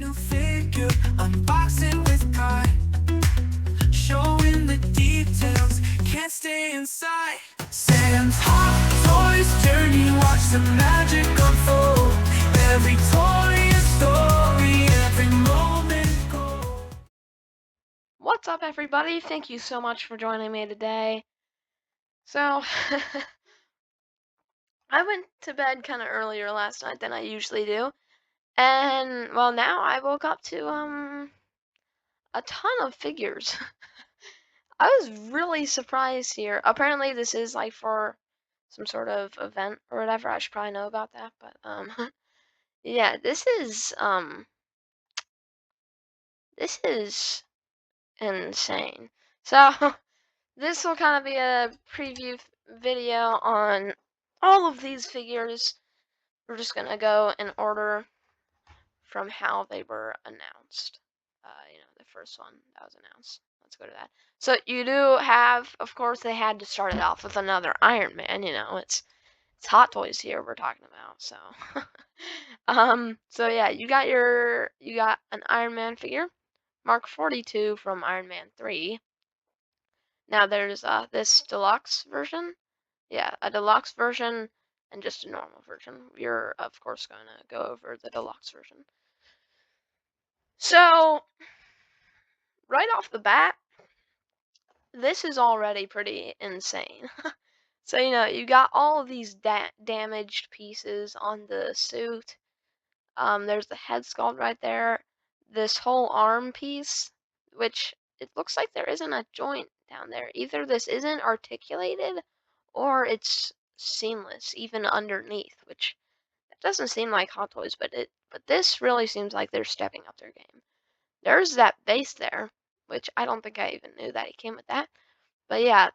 new figure, unbox it with pride. Showing the details, can't stay inside. Sam's Hot Toys journey, watch the magic unfold. Every toy a story, every moment gold. What's up, everybody? Thank you so much for joining me today. So, I went to bed kind of earlier last night than I usually do, and well, now I woke up to a ton of figures. I was really surprised here. Apparently, this is like for some sort of event or whatever. I should probably know about that, but yeah, this is insane. So, this will kind of be a preview video on all of these figures. We're just gonna go in order from how they were announced. The first one that was announced. Let's go to that. So you do have, of course, they had to start it off with another Iron Man. It's Hot Toys here we're talking about. So, so yeah, you got an Iron Man figure, Mark 42 from Iron Man 3. Now there's this deluxe version. Yeah, a deluxe version and just a normal version. You're, of course, going to go over the deluxe version. So, right off the bat, this is already pretty insane. So, you got all of these damaged pieces on the suit. There's the head sculpt right there. This whole arm piece, which it looks like there isn't a joint down there. Either this isn't articulated or it's seamless even underneath, which it doesn't seem like Hot Toys, but this really seems like they're stepping up their game. There's that base there, which I don't think I even knew that he came with that. But yeah,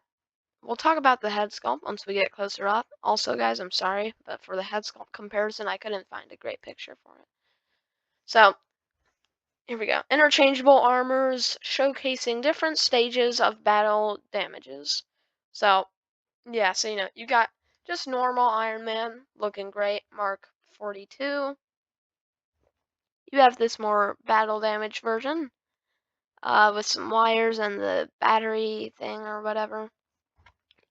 we'll talk about the head sculpt once we get closer up. Also, guys, I'm sorry, but for the head sculpt comparison, I couldn't find a great picture for it. So, here we go. Interchangeable armors showcasing different stages of battle damages. So, yeah, so you got just normal Iron Man looking great, Mark 42. You have this more battle damage version with some wires and the battery thing or whatever.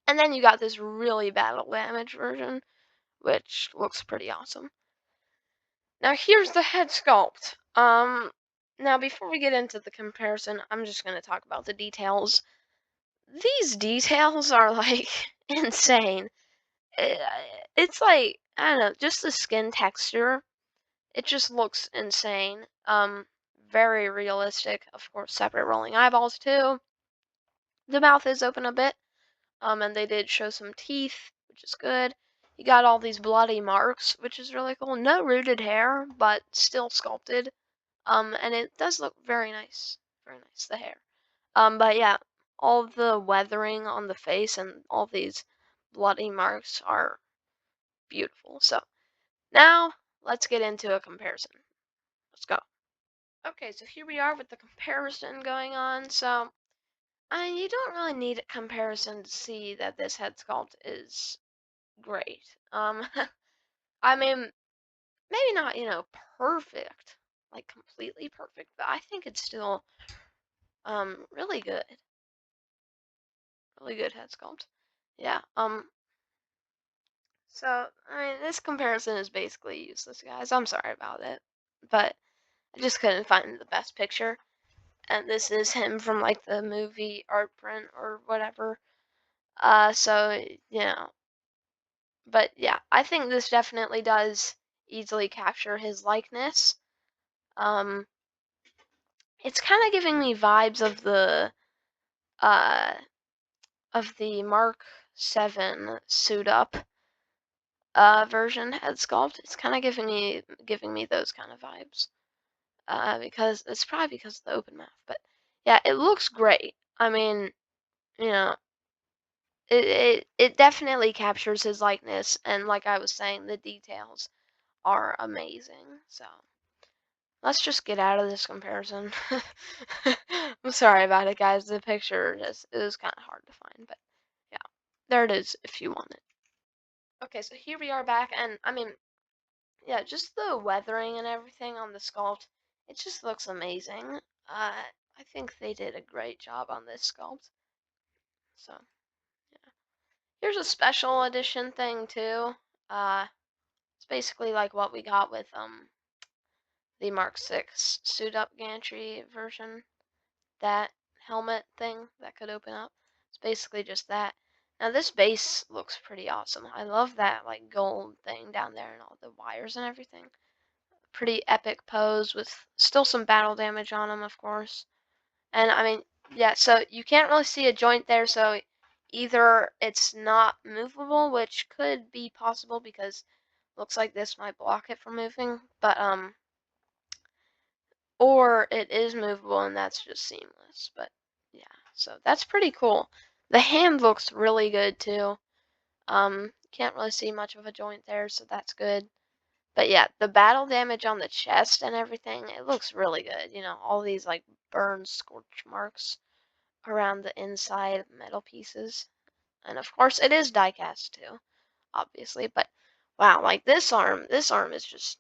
And then you got this really battle damage version, which looks pretty awesome. Now here's the head sculpt. Now before we get into the comparison, I'm just going to talk about the details. These details are like insane. It's like, I don't know, just the skin texture. It just looks insane. Very realistic. Of course, separate rolling eyeballs too. The mouth is open a bit. And they did show some teeth, which is good. You got all these bloody marks, which is really cool. No rooted hair, but still sculpted. And it does look very nice. Very nice, the hair. But yeah, all the weathering on the face and all these bloody marks are beautiful. So now let's get into a comparison. Let's go. Okay, so here we are with the comparison going on. So you don't really need a comparison to see that this head sculpt is great. I mean, maybe not, perfect, like completely perfect, but I think it's still really good. Really good head sculpt. Yeah. So I mean, this comparison is basically useless, guys. I'm sorry about it, but I just couldn't find the best picture. And this is him from like the movie art print or whatever. So but yeah, I think this definitely does easily capture his likeness. Um, it's kind of giving me vibes uh of the Mark 7 suit up version head sculpt. It's kind of giving me those kind of vibes. Because it's probably because of the open mouth, but yeah, it looks great. I mean, you know, it definitely captures his likeness, and like I was saying, the details are amazing. So let's just get out of this comparison. I'm sorry about it, guys. The picture just it was kind of hard to find, but yeah, there it is if you want it. Okay, so here we are back, and I mean, yeah, just the weathering and everything on the sculpt It just looks amazing. I think they did a great job on this sculpt. So yeah. Here's a special edition thing too. It's basically like what we got with the Mark 6 suit up gantry version. That helmet thing that could open up. It's basically just that. Now this base looks pretty awesome. I love that like gold thing down there and all the wires and everything. Pretty epic pose with still some battle damage on him, of course. And I mean, yeah, so you can't really see a joint there, so either it's not movable, which could be possible because looks like this might block it from moving, but or it is movable and that's just seamless. But yeah, so that's pretty cool. The hand looks really good too. Can't really see much of a joint there, so that's good. But yeah, the battle damage on the chest and everything, it looks really good. You know, all these like burn scorch marks around the inside of metal pieces. And of course it is diecast too, obviously. But wow, like this arm is just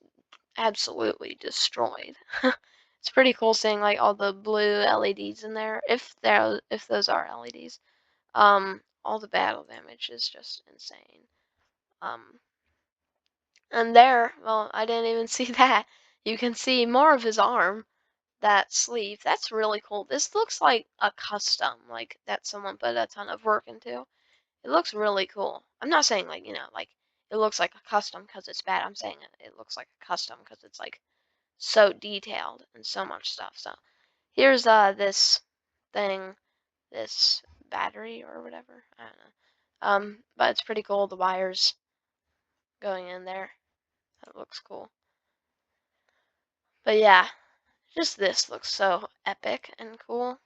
absolutely destroyed. It's pretty cool seeing like all the blue LEDs in there, if those are LEDs. All the battle damage is just insane. Um, and there, well, I didn't even see that. You can see more of his arm, that sleeve. That's really cool. This looks like a custom, like that someone put a ton of work into. It looks really cool. I'm not saying like, like it looks like a custom because it's bad. I'm saying it looks like a custom because it's like so detailed and so much stuff. So here's this thing, this battery or whatever. I don't know. But it's pretty cool. The wires going in there. That looks cool. But yeah, just this looks so epic and cool.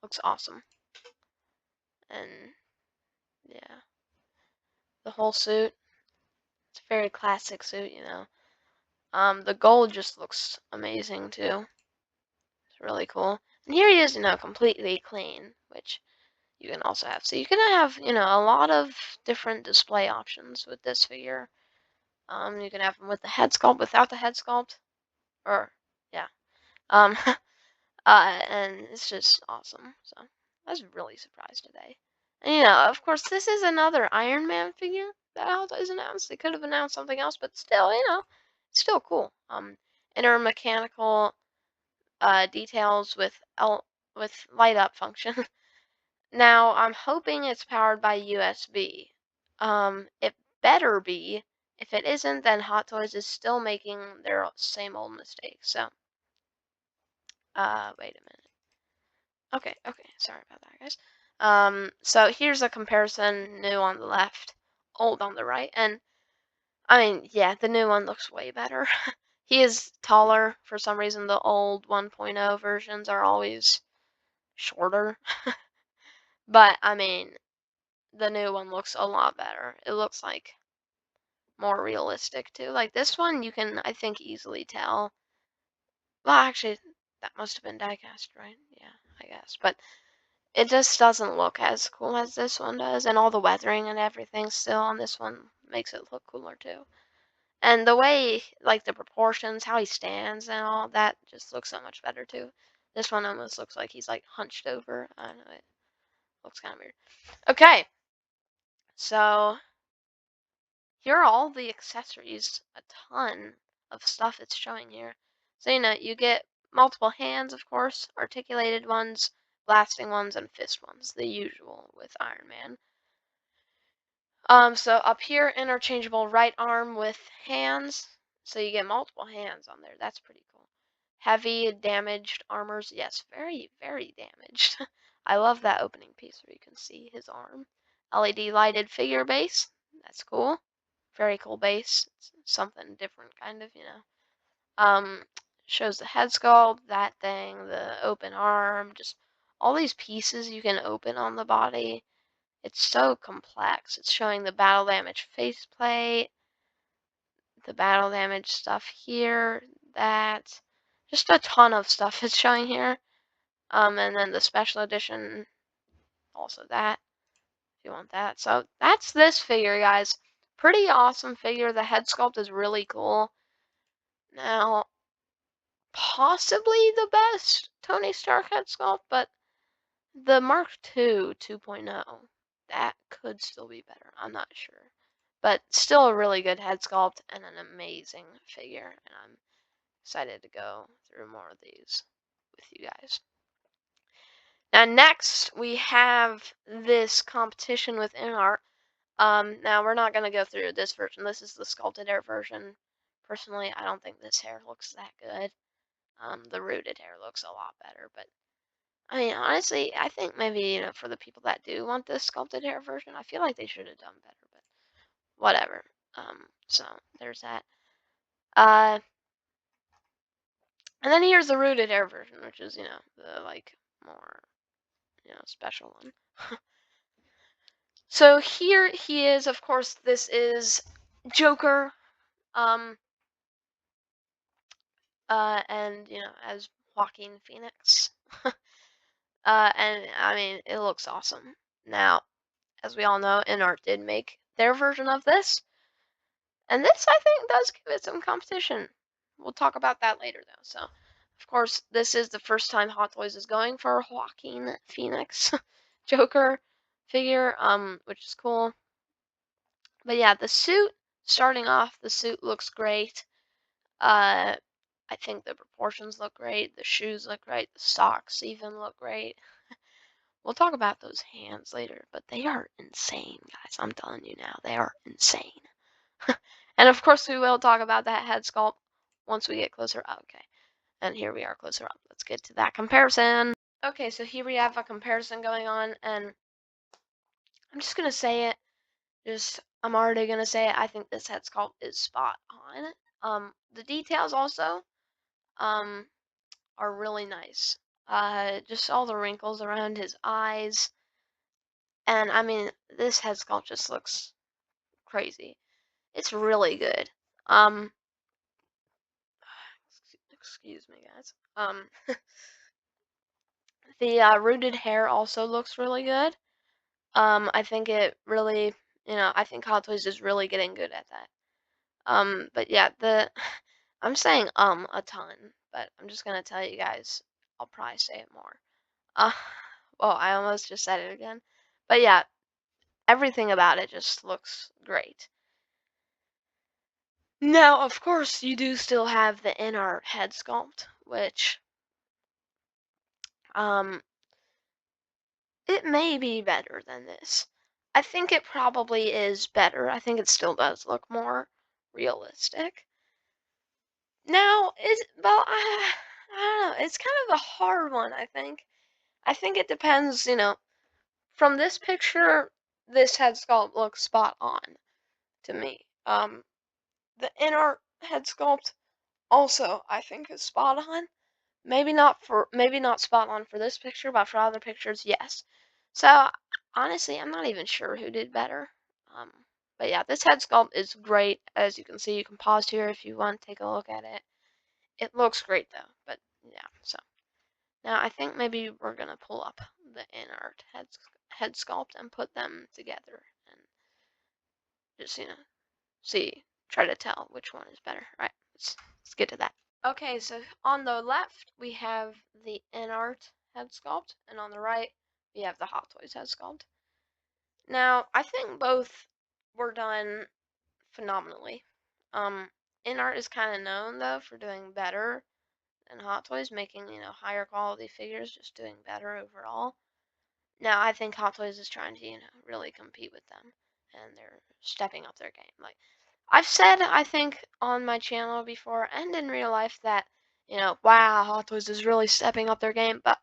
Looks awesome. And yeah, the whole suit. It's a very classic suit, you know. The gold just looks amazing too. It's really cool. And here he is, completely clean, which you can also have. So you can have, a lot of different display options with this figure. You can have him with the head sculpt, without the head sculpt, or yeah. Um, and it's just awesome. So I was really surprised today. And of course, this is another Iron Man figure that is announced. They could have announced something else, but still, it's still cool. Inner mechanical details with light up function. Now, I'm hoping it's powered by USB. It better be. If it isn't, then Hot Toys is still making their same old mistakes. So, wait a minute. Okay, sorry about that, guys. So here's a comparison, new on the left, old on the right, and I mean, yeah, the new one looks way better. He is taller. For some reason, the old 1.0 versions are always shorter. But I mean, the new one looks a lot better. It looks like more realistic too. Like this one, you can, I think, easily tell. Well, actually, that must have been diecast, right? Yeah, I guess. But it just doesn't look as cool as this one does, and all the weathering and everything still on this one makes it look cooler too. And the way, like the proportions, how he stands and all that just looks so much better too. This one almost looks like he's like hunched over. I don't know, it looks kind of weird. Okay, so here are all the accessories, a ton of stuff it's showing here. So, you get multiple hands, of course, articulated ones, blasting ones, and fist ones, the usual with Iron Man. So up here, interchangeable right arm with hands. So you get multiple hands on there. That's pretty cool. Heavy damaged armors. Yes, very, very damaged. I love that opening piece where you can see his arm. LED lighted figure base. That's cool. Very cool base. It's something different, kind of, Shows the head sculpt, that thing, the open arm, just all these pieces you can open on the body. It's so complex. It's showing the battle damage faceplate, the battle damage stuff here, that, just a ton of stuff it's showing here. And then the special edition, also that, if you want that. So that's this figure, guys. Pretty awesome figure. The head sculpt is really cool. Now, possibly the best Tony Stark head sculpt, but the Mark II 2.0, that could still be better. I'm not sure. But still a really good head sculpt and an amazing figure, and I'm excited to go through more of these with you guys. Now next we have this competition with InArt. Now we're not gonna go through this version. This is the sculpted hair version. Personally, I don't think this hair looks that good. The rooted hair looks a lot better, but I mean, honestly, I think maybe, for the people that do want this sculpted hair version, I feel like they should have done better, but whatever. So there's that. And then here's the rooted hair version, which is, the like more, special one. So here he is. Of course, this is Joker. And as Joaquin Phoenix. And I mean, it looks awesome. Now, as we all know, InArt did make their version of this, and this I think does give it some competition. We'll talk about that later, though. So, of course, this is the first time Hot Toys is going for Joaquin Phoenix Joker figure, which is cool. But yeah, the suit. Starting off, the suit looks great. I think the proportions look great. The shoes look great. The socks even look great. We'll talk about those hands later, but they are insane, guys. I'm telling you now, they are insane. And of course, we will talk about that head sculpt once we get closer. Okay, and here we are closer up. Let's get to that comparison. Okay, so here we have a comparison going on, and I'm just gonna say it. I'm already gonna say it. I think this head sculpt is spot on. The details also, are really nice. Just all the wrinkles around his eyes. And I mean, this head sculpt just looks crazy. It's really good. Excuse me, guys. The rooted hair also looks really good. I think it really, I think Hot Toys is really getting good at that. But yeah, I'm saying a ton, but I'm just gonna tell you guys. I'll probably say it more. Uh, well, I almost just said it again. But yeah, everything about it just looks great. Now, of course, you do still have the InArt head sculpt, which it may be better than this. I think it probably is better. I think it still does look more realistic. Now, well, I don't know. It's kind of a hard one, I think. I think it depends, from this picture, this head sculpt looks spot on to me. The InArt head sculpt also, I think, is spot on. Maybe not spot on for this picture, but for other pictures, yes. So honestly, I'm not even sure who did better. But yeah, this head sculpt is great. As you can see, you can pause here if you want to take a look at it. It looks great though. But yeah, so now I think maybe we're gonna pull up the InArt head sculpt and put them together and just try to tell which one is better. All right, let's get to that. Okay, so on the left we have the InArt head sculpt, and on the right we have the Hot Toys head sculpt. Now, I think both were done phenomenally. InArt is kind of known though for doing better than Hot Toys, making higher quality figures, just doing better overall. Now, I think Hot Toys is trying to really compete with them, and they're stepping up their game. Like I've said, I think, on my channel before and in real life that, wow, Hot Toys is really stepping up their game. But,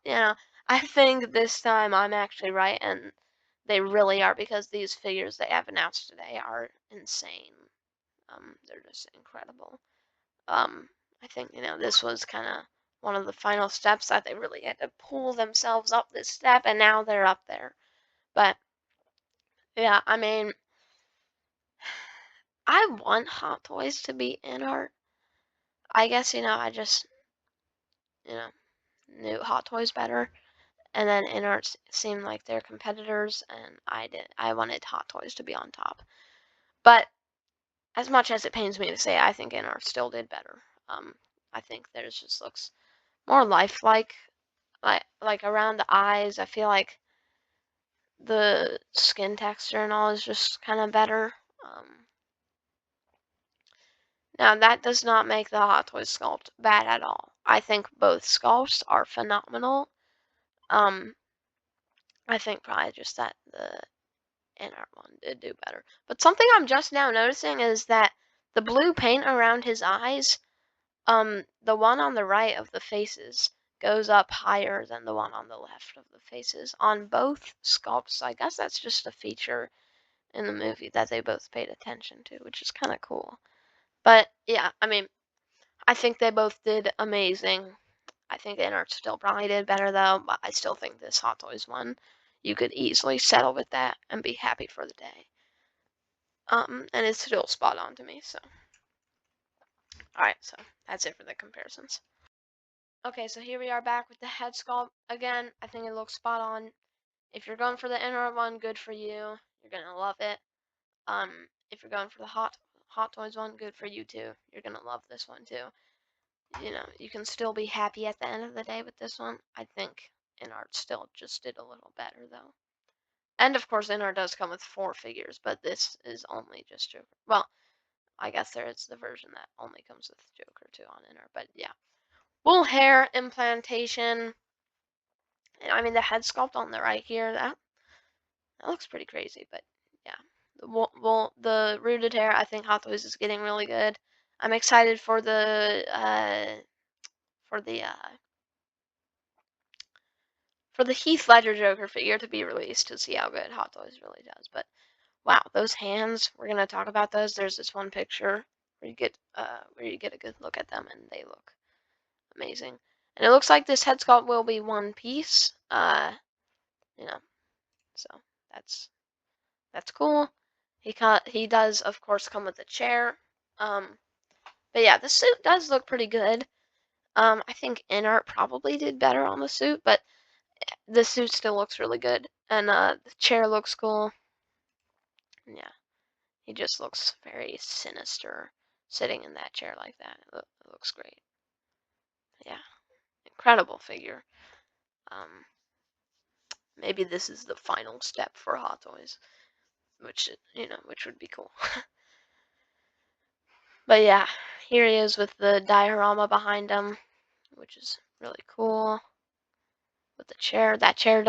I think this time I'm actually right, and they really are, because these figures they have announced today are insane. They're just incredible. I think, this was kind of one of the final steps that they really had to pull themselves up this step, and now they're up there. But, yeah, I mean, I want Hot Toys to be InArt. I guess, I just, knew Hot Toys better. And then InArt seemed like their competitors, and I wanted Hot Toys to be on top. But as much as it pains me to say, I think InArt still did better. I think theirs just looks more lifelike, like around the eyes. I feel like the skin texture and all is just kind of better. Now that does not make the Hot Toys sculpt bad at all. I think both sculpts are phenomenal. Um, I think probably just that the NR one did do better. But something I'm just now noticing is that the blue paint around his eyes, the one on the right of the faces goes up higher than the one on the left of the faces on both sculpts. I guess that's just a feature in the movie that they both paid attention to, which is kind of cool. But yeah, I mean, I think they both did amazing. I think InArt still probably did better though, but I still think this Hot Toys one, you could easily settle with that and be happy for the day. And it's still spot on to me, so. Alright, so that's it for the comparisons. Okay, so here we are back with the head sculpt. Again, I think it looks spot on. If you're going for the InArt one, good for you. You're gonna love it. If you're going for the Hot Toys one, good for you too. You're gonna love this one too. You know, you can still be happy at the end of the day with this one. I think InArt still just did a little better though. And of course, InArt does come with 4 figures, but this is only just Joker. Well, I guess there is the version that only comes with Joker too on InArt, but yeah. Full hair implantation. And I mean, the head sculpt on the right here, that looks pretty crazy, but yeah. The rooted hair, I think Hot Toys is getting really good. I'm excited for the for the Heath Ledger Joker figure to be released to see how good Hot Toys really does. But wow, those hands, we're gonna talk about those. There's this one picture where you get a good look at them and they look amazing. And it looks like this head sculpt will be one piece. You know, so that's cool. He does of course come with a chair. But yeah, the suit does look pretty good. I think InArt probably did better on the suit, but the suit still looks really good. And the chair looks cool. Yeah, he just looks very sinister sitting in that chair like that. It looks great. Yeah, incredible figure. Maybe this is the final step for Hot Toys, which would be cool. But yeah, here he is with the diorama behind him, which is really cool. With the chair, that chair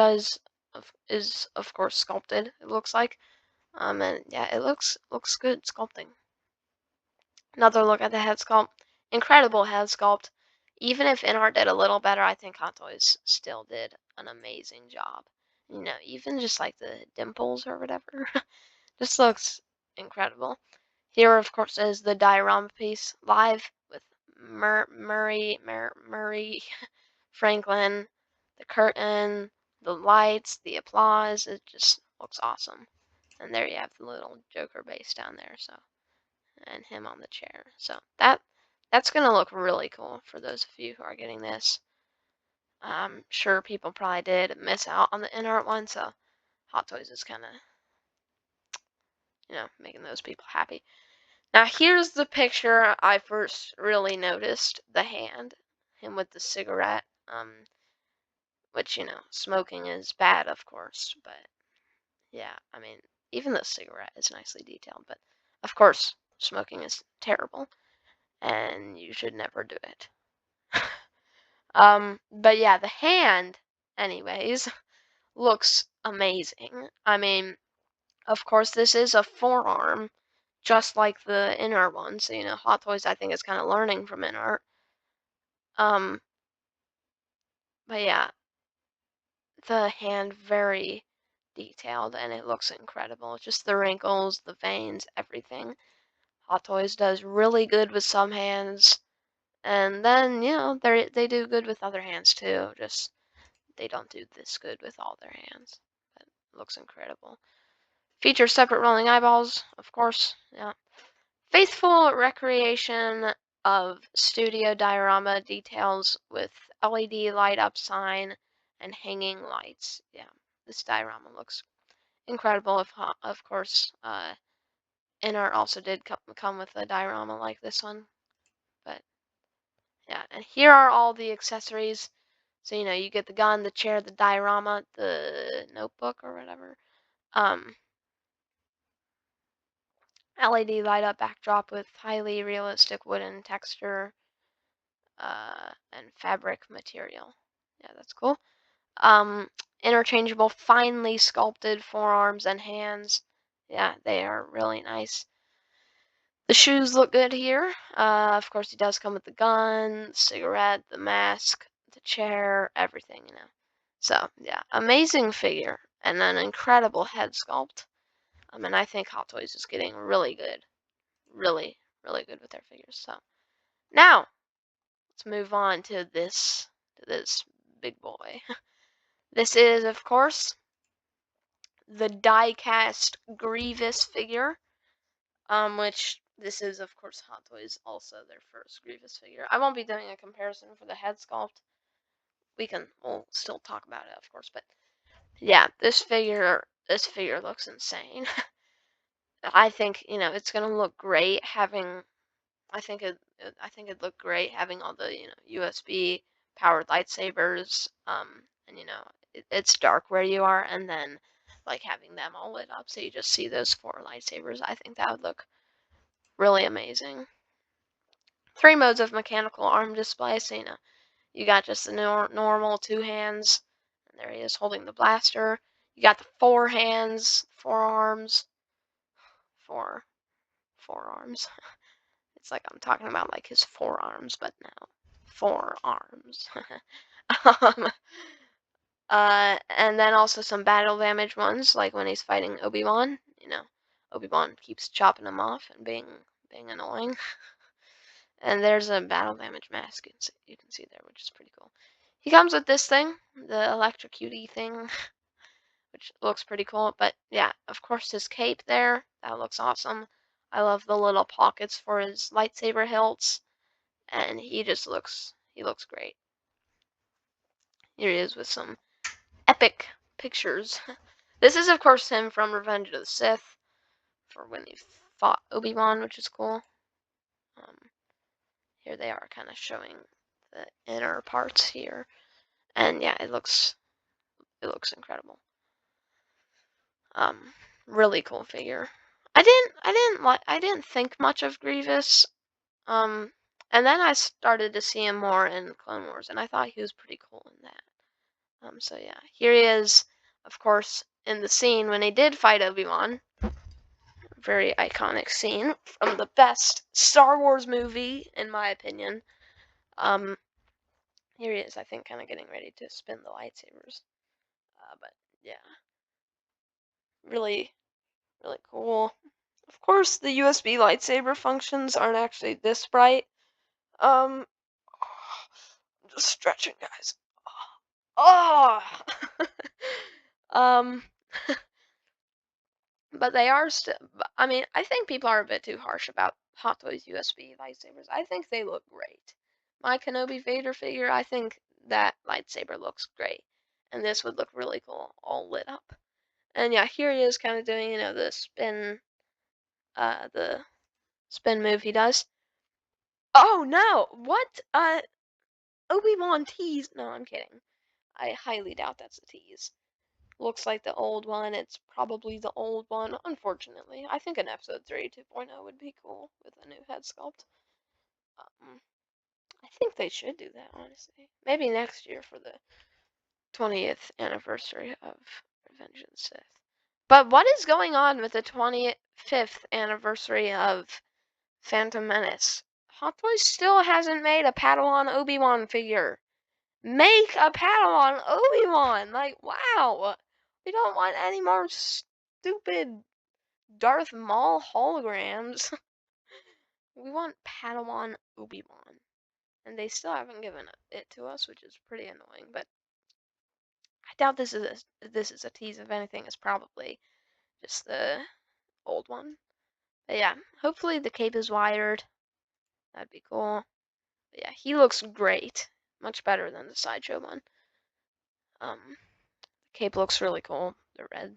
is of course sculpted. It looks like, and yeah, it looks good sculpting. Another look at the head sculpt. Incredible head sculpt. Even if InArt did a little better, I think Hot Toys still did an amazing job. You know, even just like the dimples or whatever, just looks incredible. Here, of course, is the diorama piece live with Murray Franklin, the curtain, the lights, the applause. It just looks awesome. And there you have the little Joker base down there. So, and him on the chair. So that's gonna look really cool for those of you who are getting this. I'm sure people probably did miss out on the InArt one, so Hot Toys is kind of, making those people happy. Now here's the picture I first really noticed, the hand, him with the cigarette, which, smoking is bad, of course, but yeah, I mean, even the cigarette is nicely detailed, but of course, smoking is terrible, and you should never do it. But yeah, the hand, anyways, looks amazing. I mean, of course, this is a forearm, just like the InArt one. So, Hot Toys, I think, is kind of learning from InArt. Um, but yeah, the hand very detailed and it looks incredible. Just the wrinkles, the veins, everything. Hot Toys does really good with some hands, and then they do good with other hands too. Just they don't do this good with all their hands. But it looks incredible. Features separate rolling eyeballs, of course. Yeah. Faithful recreation of studio diorama details with LED light up sign and hanging lights. Yeah, this diorama looks incredible. Of course, InArt also did come with a diorama like this one, but Yeah, and here are all the accessories. So, you know, you get the gun, the chair, the diorama, the notebook or whatever. LED light up backdrop with highly realistic wooden texture and fabric material. Yeah, that's cool. Interchangeable, finely sculpted forearms and hands. Yeah, they are really nice. The shoes look good here. Of course, he does come with the gun, the cigarette, the mask, the chair, everything, you know. So, yeah, amazing figure and an incredible head sculpt. And I think Hot Toys is getting really good. Really, really good with their figures. So, now, let's move on to this big boy. This is, of course, the die-cast Grievous figure, which this is, of course, Hot Toys also their first Grievous figure. I won't be doing a comparison for the head sculpt. We'll still talk about it, of course, but yeah, this figure looks insane. I think, you know, it's gonna look great having. I think it'd look great having all the, you know, USB powered lightsabers. And you know, it's dark where you are, and then like having them all lit up, so you just see those 4 lightsabers. I think that would look really amazing. 3 modes of mechanical arm display. So you know, you got just the normal 2 hands, and there he is holding the blaster. You got the 4 hands, 4 arms, 4 arms. It's like I'm talking about like his forearms, but no, 4 arms. um, and then also some battle damage ones, like when he's fighting Obi-Wan. You know, Obi-Wan keeps chopping him off and being annoying. And there's a battle damage mask you can see there, which is pretty cool. He comes with this thing, the electrocuty thing, which looks pretty cool. But yeah, of course his cape there, that looks awesome. I love the little pockets for his lightsaber hilts, and he looks great. Here he is with some epic pictures. This is of course him from Revenge of the Sith, for when he fought Obi-Wan, which is cool. Here they are kind of showing the inner parts here. And yeah, it looks incredible. Really cool figure. I didn't think much of Grievous. And then I started to see him more in Clone Wars, and I thought he was pretty cool in that. So yeah, here he is, of course, in the scene when he did fight Obi-Wan. Very iconic scene from the best Star Wars movie, in my opinion. Here he is, I think, kind of getting ready to spin the lightsabers. But yeah, really, really cool. Of course, the USB lightsaber functions aren't actually this bright. I'm just stretching, guys. Oh, um, but they are still. I mean, I think people are a bit too harsh about Hot Toys USB lightsabers. I think they look great. My Kenobi Vader figure, I think that lightsaber looks great, and this would look really cool, all lit up. And yeah, here he is, kind of doing, you know, the spin move he does. Oh no! What? Obi-Wan tease? No, I'm kidding. I highly doubt that's a tease. Looks like the old one. It's probably the old one, unfortunately. I think an episode 3 2.0 would be cool with a new head sculpt. I think they should do that, honestly. Maybe next year for the 20th anniversary of Revenge of the Sith. But what is going on with the 25th anniversary of Phantom Menace? Hot Toys still hasn't made a Padawan Obi-Wan figure. Make a Padawan Obi-Wan! Like, wow! We don't want any more stupid Darth Maul holograms. We want Padawan Obi-Wan. And they still haven't given it to us, which is pretty annoying. But I doubt this is a tease. If anything, it's probably just the old one. But yeah, hopefully the cape is wired. That'd be cool. But yeah, he looks great. Much better than the Sideshow one. The cape looks really cool. The red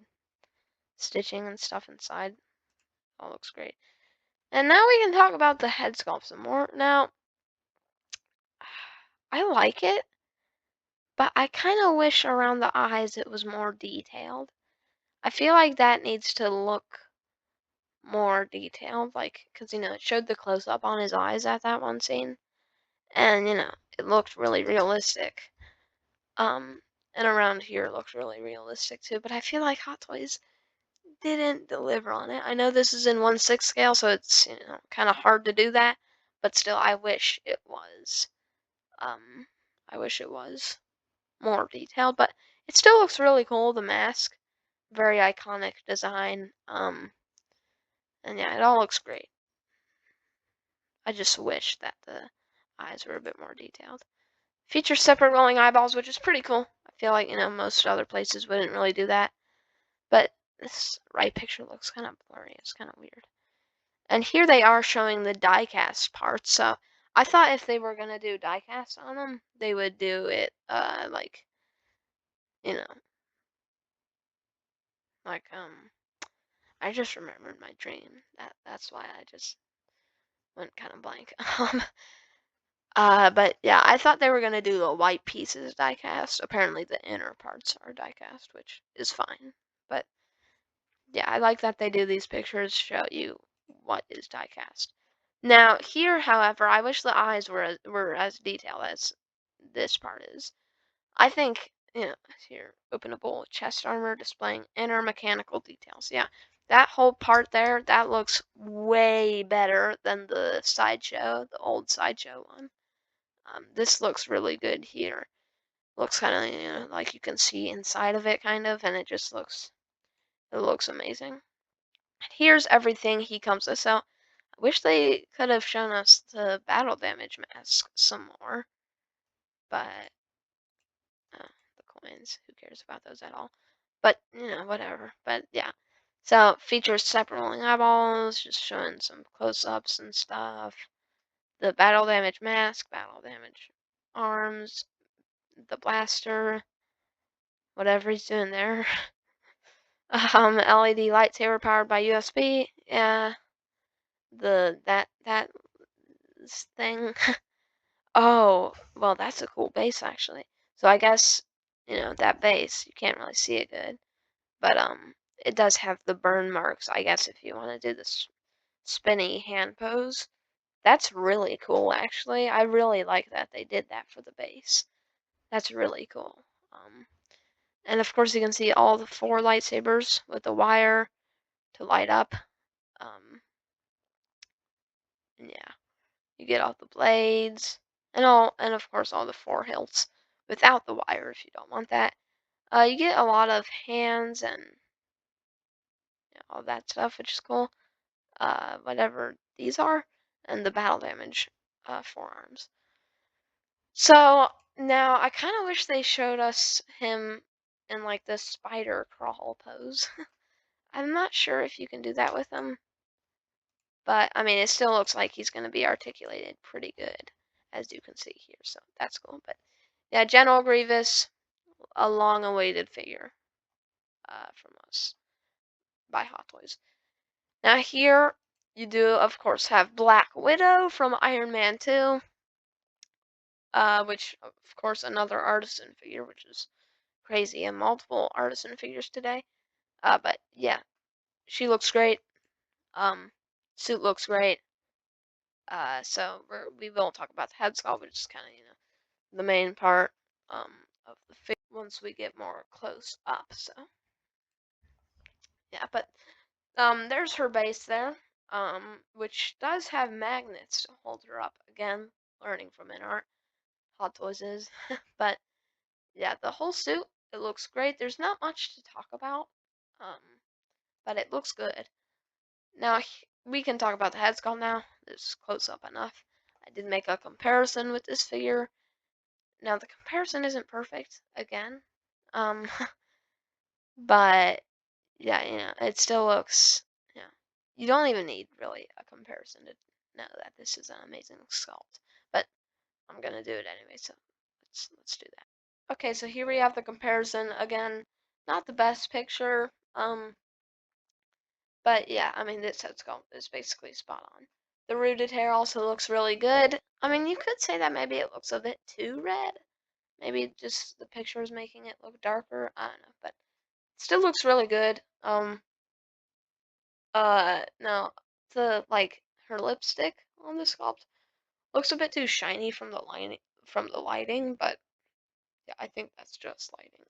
stitching and stuff inside all looks great. And now we can talk about the head sculpt some more. Now, I like it, but I kind of wish around the eyes it was more detailed. I feel like that needs to look more detailed, like, because, it showed the close up on his eyes at that one scene, and, it looked really realistic. Um, and around here it looks really realistic too, but I feel like Hot Toys didn't deliver on it. I know this is in 1/6 scale, so it's, kind of hard to do that, but still, I wish it was. Um, I wish it was more detailed, but it still looks really cool. The mask, very iconic design. And yeah, it all looks great. I just wish that the eyes were a bit more detailed. Features separate rolling eyeballs, which is pretty cool. I feel like, most other places wouldn't really do that. But this right picture looks kind of blurry. It's kind of weird. And here they are showing the die-cast parts. So I thought if they were going to do die-cast on them, they would do it, like, you know, like, I just remembered my dream. That's why I just went kind of blank. But yeah, I thought they were gonna do the white pieces die-cast. Apparently the inner parts are die-cast, which is fine. But yeah, I like that they do these pictures, show you what is die-cast. Now here, however, I wish the eyes were as detailed as this part is. I think, here, openable chest armor displaying inner mechanical details. Yeah, that whole part there, that looks way better than the sideshow, the old sideshow one. This looks really good here. Looks kind of, like you can see inside of it, kind of, and it looks amazing. Here's everything he comes with. So I wish they could have shown us the battle damage mask some more, but the coins, who cares about those at all? But whatever. But yeah. So features separate rolling eyeballs, just showing some close-ups and stuff. The battle damage mask, battle damage arms, the blaster, whatever he's doing there. LED lightsaber powered by USB. Yeah, that thing. Oh, well, that's a cool base actually. So I guess that base you can't really see it good, but it does have the burn marks. I guess if you want to do this spinny hand pose, that's really cool actually. I really like that they did that for the base. That's really cool. And of course you can see all the 4 lightsabers with the wire to light up. And yeah, you get all the blades and of course all the 4 hilts without the wire if you don't want that. You get a lot of hands and all that stuff, which is cool. Whatever these are, and the battle damage forearms. So now I kind of wish they showed us him in like this spider crawl pose. I'm not sure if you can do that with him. But I mean, it still looks like he's going to be articulated pretty good, as you can see here. So that's cool. But yeah, General Grievous, a long-awaited figure from us by Hot Toys. Now here you do, of course, have Black Widow from Iron Man 2, which of course another artisan figure, which is crazy, and multiple artisan figures today. But yeah, she looks great. Suit looks great. So we will talk about the head sculpt, which is kind of the main part of the figure once we get more close up. So yeah, but there's her base there, which does have magnets to hold her up. Again, learning from InArt, Hot Toys is, but yeah, the whole suit, it looks great. There's not much to talk about, um, but it looks good. Now we can talk about the head sculpt now. It's close up enough. I did make a comparison with this figure. Now the comparison isn't perfect again, um, but yeah, it still looks. You don't even need really a comparison to know that this is an amazing sculpt. But I'm gonna do it anyway, so let's do that. Okay, so here we have the comparison again. Not the best picture, but yeah, I mean this head sculpt is basically spot on. The rooted hair also looks really good. I mean, you could say that maybe it looks a bit too red. Maybe just the picture is making it look darker. I don't know, but it still looks really good. No, the like her lipstick on the sculpt looks a bit too shiny from the lighting, but yeah, I think that's just lighting.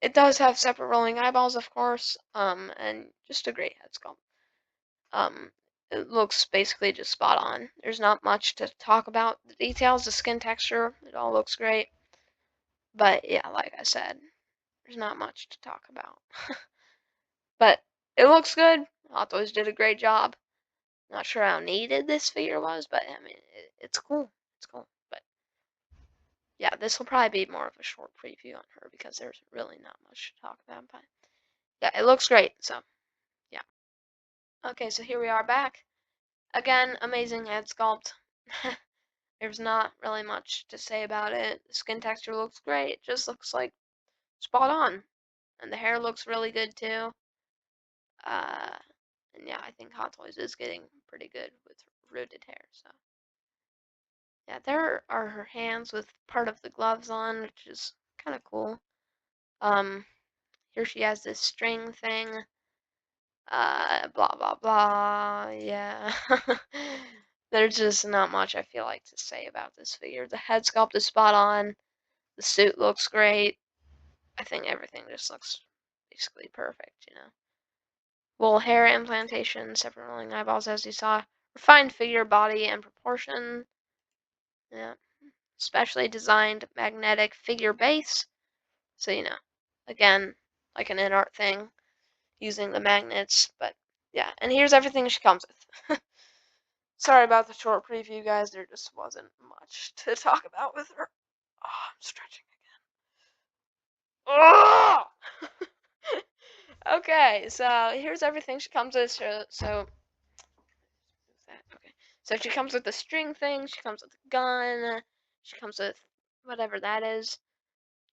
It does have separate rolling eyeballs, of course, and just a great head sculpt. Um, it looks basically just spot on. There's not much to talk about. The details, the skin texture, it all looks great. But yeah, like I said, there's not much to talk about. But it looks good. Hot Toys did a great job. Not sure how needed this figure was, but I mean, it's cool. It's cool. But yeah, this will probably be more of a short preview on her because there's really not much to talk about. But yeah, it looks great. So yeah. Okay, so here we are back. Again, amazing head sculpt. There's not really much to say about it. The skin texture looks great. It just looks like spot on. And the hair looks really good too. Uh, and yeah, I think Hot Toys is getting pretty good with rooted hair. So yeah, there are her hands with part of the gloves on, which is kind of cool. Here she has this string thing. Blah blah blah. Yeah. There's just not much I feel like to say about this figure. The head sculpt is spot on. The suit looks great. I think everything just looks basically perfect, you know. Full hair implantation, separate rolling eyeballs as you saw. Refined figure, body, and proportion. Yeah. Specially designed magnetic figure base. So, you know, again, like an in-art thing, using the magnets, but yeah. And here's everything she comes with. Sorry about the short preview, guys. There just wasn't much to talk about with her. Oh, I'm stretching again. Oh! Okay, so here's everything she comes with. Okay. So she comes with the string thing, she comes with a gun, she comes with whatever that is.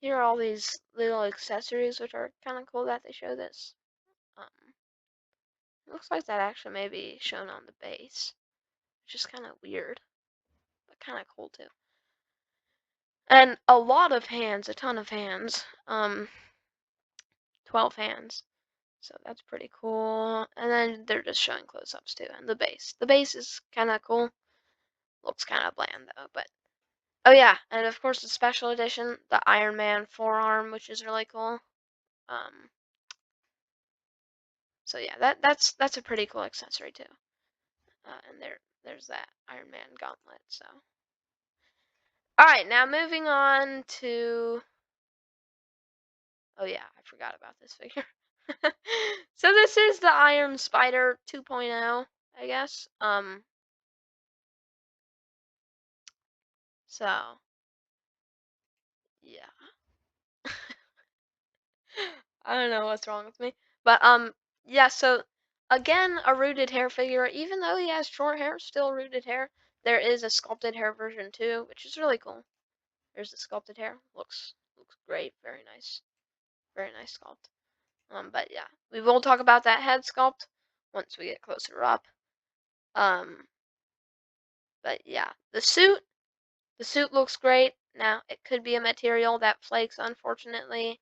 Here are all these little accessories, which are kind of cool that they show this. Um, it looks like that actually may be shown on the base, which is kind of weird, but kind of cool too. And a lot of hands, a ton of hands. 12 hands. So that's pretty cool. And then they're just showing close-ups too, and the base. The base is kind of cool. Looks kind of bland though, but oh yeah, and of course the special edition, the Iron Man forearm, which is really cool. Um, so yeah, that's a pretty cool accessory too. And there's that Iron Man gauntlet. So all right, now moving on to oh yeah, I forgot about this figure. So this is the Iron Spider 2.0, I guess. So yeah. I don't know what's wrong with me. But yeah, so again a rooted hair figure, even though he has short hair, still rooted hair. There is a sculpted hair version too, which is really cool. There's the sculpted hair. Looks great, very nice. Very nice sculpt. But yeah, we will talk about that head sculpt once we get closer up. Um but yeah, the suit looks great. Now it could be a material that flakes unfortunately.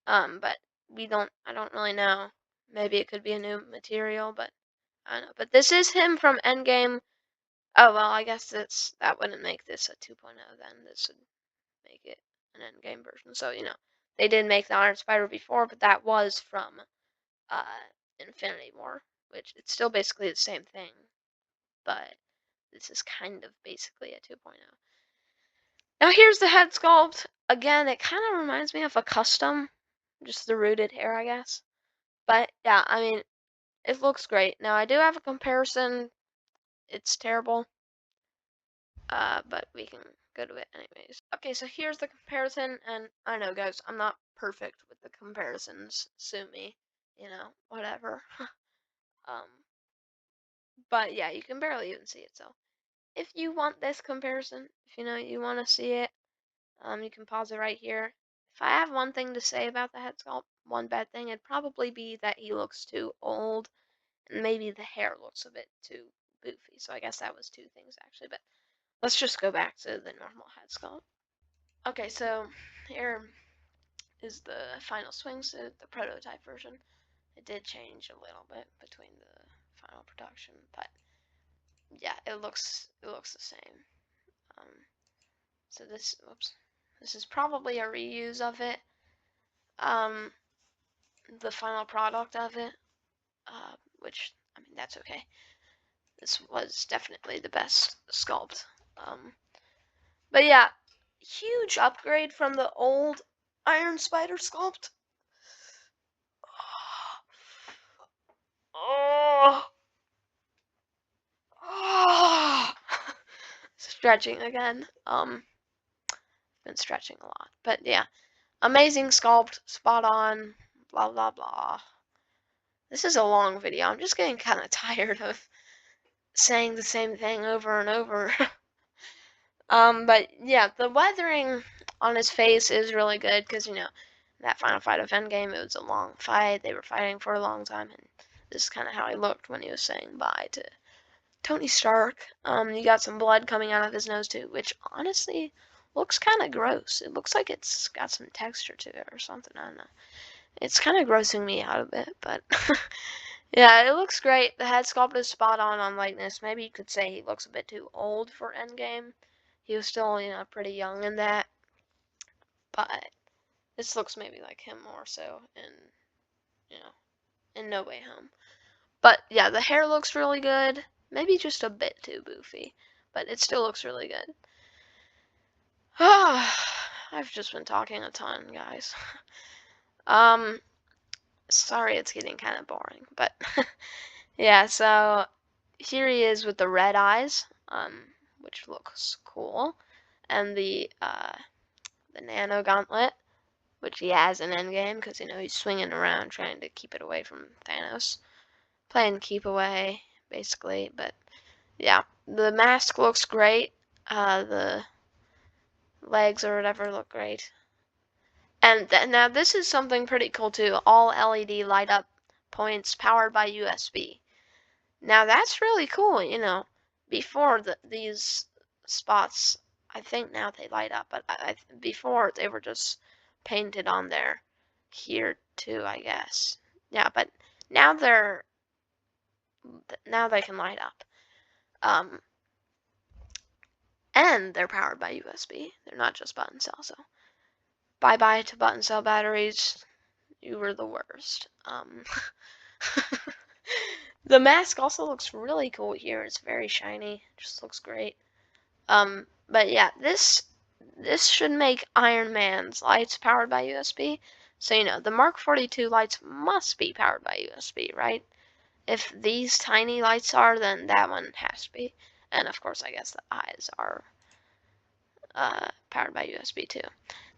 But I don't really know. Maybe it could be a new material, but I don't know. But this is him from Endgame. Oh, well, I guess that wouldn't make this a 2.0 then. This would make it an Endgame version. So, you know, they did make the Iron Spider before, but that was from uh, Infinity War, which it's still basically the same thing, but this is kind of basically a 2.0. Now here's the head sculpt. Again, it kind of reminds me of a custom, just the rooted hair, I guess. But yeah, I mean, it looks great. Now I do have a comparison. It's terrible, but we can go to it anyways. Okay, so here's the comparison, and I know, guys, I'm not perfect with the comparisons. Sue me, you know, whatever. um, but yeah, you can barely even see it. So if you want this comparison, if you know you want to see it, you can pause it right here. If I have one thing to say about the head sculpt, one bad thing, it'd probably be that he looks too old, and maybe the hair looks a bit too goofy. So I guess that was two things actually. But let's just go back to the normal head sculpt. Okay, so here is the final swing suit, the prototype version. It did change a little bit between the final production, but yeah, it looks the same. So this is probably a reuse of it. The final product of it, which I mean that's okay. This was definitely the best sculpt. But yeah, huge upgrade from the old Iron Spider sculpt. Oh, oh. Stretching again. Been stretching a lot, but yeah, amazing sculpt, spot on. Blah blah blah. This is a long video. I'm just getting kind of tired of saying the same thing over and over. But yeah, the weathering on his face is really good because that final fight of Endgame, it was a long fight. They were fighting for a long time, and this is kind of how he looked when he was saying bye to Tony Stark. You got some blood coming out of his nose too, which honestly looks kind of gross. It looks like it's got some texture to it or something. I don't know. It's kind of grossing me out a bit, but yeah, it looks great. The head sculpt is spot on likeness. Maybe you could say he looks a bit too old for Endgame. He was still, pretty young in that. But this looks maybe like him more so in No Way Home. But yeah, the hair looks really good. Maybe just a bit too boofy, but it still looks really good. I've just been talking a ton, guys. Sorry it's getting kind of boring, but yeah, so here he is with the red eyes, which looks cool, and the nano gauntlet, which he has in Endgame because he's swinging around trying to keep it away from Thanos, playing keep away basically. But yeah, the mask looks great. The legs or whatever look great. And now this is something pretty cool too. All LED light up points powered by USB. Now that's really cool. Before these spots, I think now they light up, but before they were just painted on there here too, I guess. Yeah, but now they can light up. And they're powered by USB. They're not just button cell. So bye bye to button cell batteries. You were the worst. The mask also looks really cool here. It's very shiny. Just looks great. But yeah, this should make Iron Man's lights powered by USB. So the Mark 42 lights must be powered by USB, right? If these tiny lights are, then that one has to be. And of course, I guess the eyes are powered by USB too.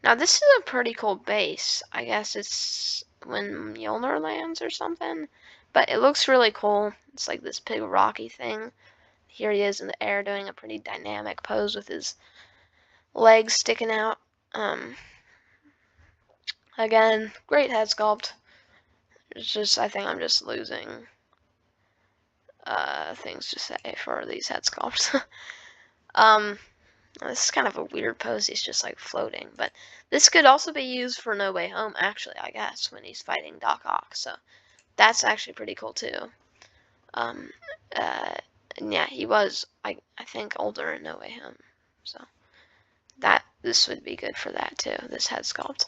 Now this is a pretty cool base. I guess it's when Mjolnir lands or something. But it looks really cool. It's like this big rocky thing. Here he is in the air doing a pretty dynamic pose with his legs sticking out. Again, great head sculpt. It's just, I think I'm just losing things to say for these head sculpts. This is kind of a weird pose. He's just like floating, but this could also be used for No Way Home, actually, I guess, when he's fighting Doc Ock. So that's actually pretty cool too. And yeah, he was, I think, older in No Way Home, so this would be good for that too. This head sculpt.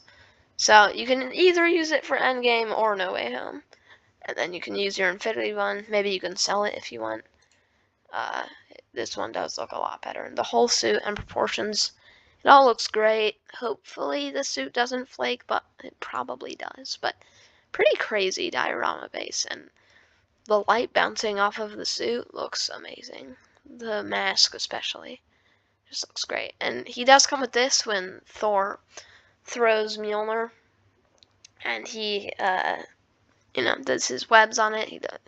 So you can either use it for Endgame or No Way Home, and then you can use your Infinity one. Maybe you can sell it if you want. This one does look a lot better. The whole suit and proportions, it all looks great. Hopefully the suit doesn't flake, but it probably does. But pretty crazy diorama base, and the light bouncing off of the suit looks amazing. The mask especially just looks great. And he does come with this when Thor throws Mjolnir, and he does his webs on it. He does,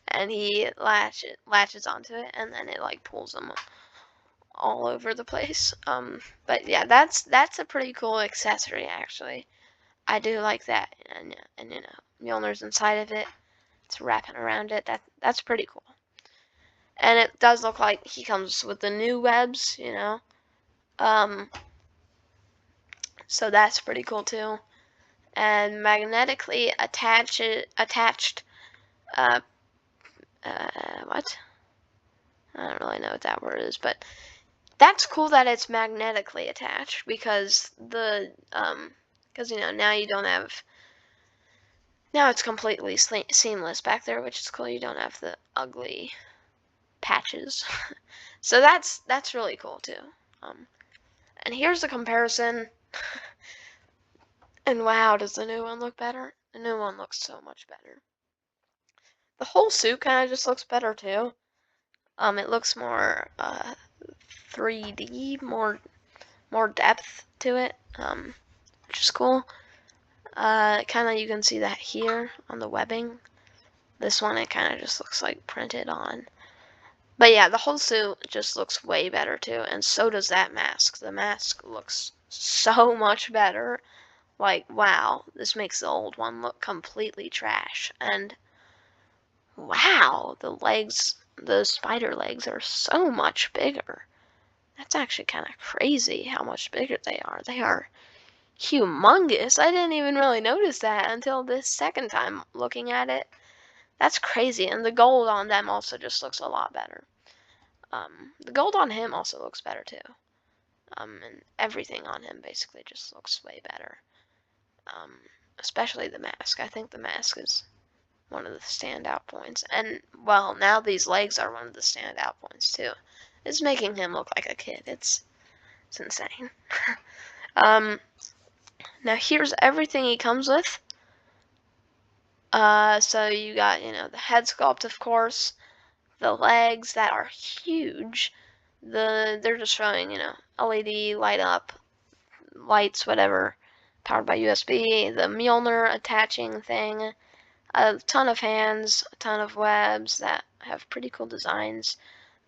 and he latches onto it, and then it like pulls him all over the place. But yeah, that's a pretty cool accessory actually. I do like that, and Mjolnir's inside of it. It's wrapping around it. That's pretty cool. And it does look like he comes with the new webs, so that's pretty cool too. And magnetically attached, uh, what? I don't really know what that word is, but that's cool that it's magnetically attached because now you don't have, now it's completely seamless back there, which is cool. You don't have the ugly patches. So that's really cool too. And here's the comparison. And wow, does the new one look better? The new one looks so much better. The whole suit kind of just looks better too. It looks more 3D, more depth to it, which is cool. Kind of you can see that here on the webbing. This one it kind of just looks like printed on. But yeah, the whole suit just looks way better too, and so does that mask. The mask looks so much better. Like, wow, this makes the old one look completely trash. And wow, the spider legs are so much bigger. That's actually kind of crazy how much bigger they are. They are humongous. I didn't even really notice that until this second time looking at it. That's crazy. And the gold on them also just looks a lot better. The gold on him also looks better too. And everything on him basically just looks way better. Especially the mask. I think the mask is one of the standout points. And, well, now these legs are one of the standout points too. It's making him look like a kid. It's insane. Now here's everything he comes with. So you got, the head sculpt, of course, the legs that are huge. They're just showing, LED light up, lights, whatever, powered by USB. The Mjolnir attaching thing. A ton of hands, a ton of webs that have pretty cool designs.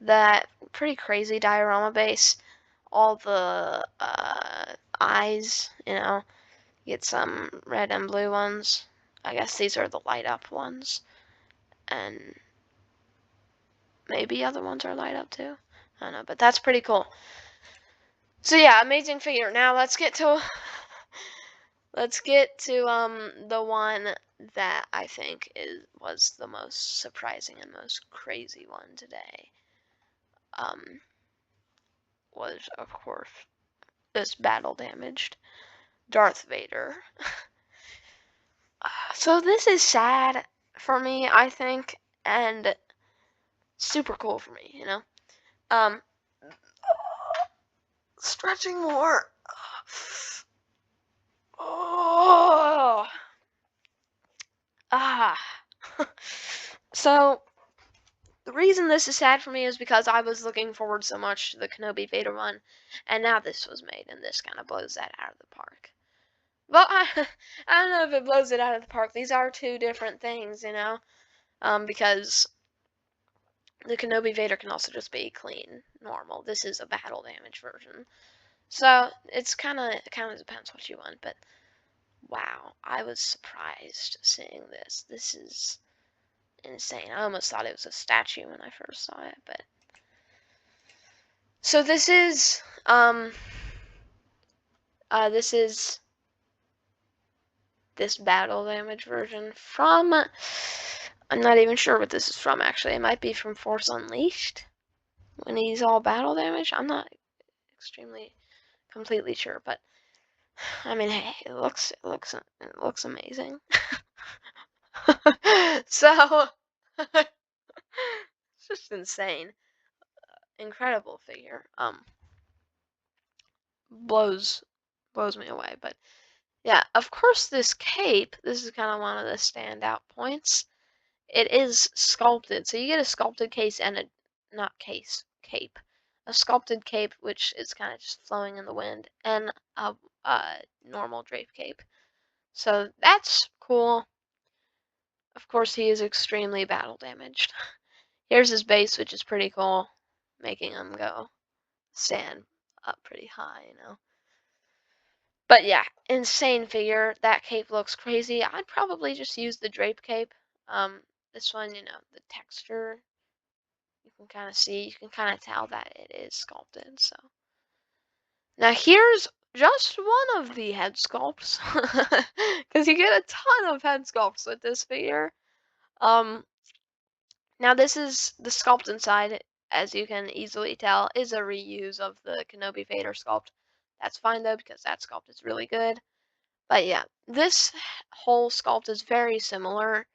That pretty crazy diorama base. All the eyes, get some red and blue ones. I guess these are the light up ones. And maybe other ones are light up too. I don't know, but that's pretty cool. So yeah, amazing figure. Now let's get to the one that I think was the most surprising and most crazy one today. Was of course this battle damaged Darth Vader. So this is sad for me, I think, and super cool for me, Stretching more. Oh. Ah. So the reason this is sad for me is because I was looking forward so much to the Kenobi Vader one, and now this was made, and this kind of blows that out of the park. Well, I don't know if it blows it out of the park. These are two different things, because the Kenobi Vader can also just be clean, normal. This is a battle damage version. So it kind of depends what you want, but wow, I was surprised seeing this. This is insane. I almost thought it was a statue when I first saw it, but so this is this battle damage version from, I'm not even sure what this is from actually. It might be from Force Unleashed when he's all battle damage. I'm not completely sure, but I mean, hey, it looks amazing. So it's just insane. Incredible figure. Blows me away, but yeah, of course this cape, this is kind of one of the standout points. It is sculpted. So you get a sculpted case and cape. A sculpted cape, which is kind of just flowing in the wind, and a normal drape cape. So that's cool. Of course, he is extremely battle damaged. Here's his base, which is pretty cool, making him stand up pretty high, But yeah, insane figure. That cape looks crazy. I'd probably just use the drape cape. This one, the texture, can kind of see, you can kind of tell that it is sculpted. So now here's just one of the head sculpts, because you get a ton of head sculpts with this figure. Um, Now this is the sculpt inside, as you can easily tell, is a reuse of the Kenobi Vader sculpt. That's fine though, because that sculpt is really good. But yeah, this whole sculpt is very similar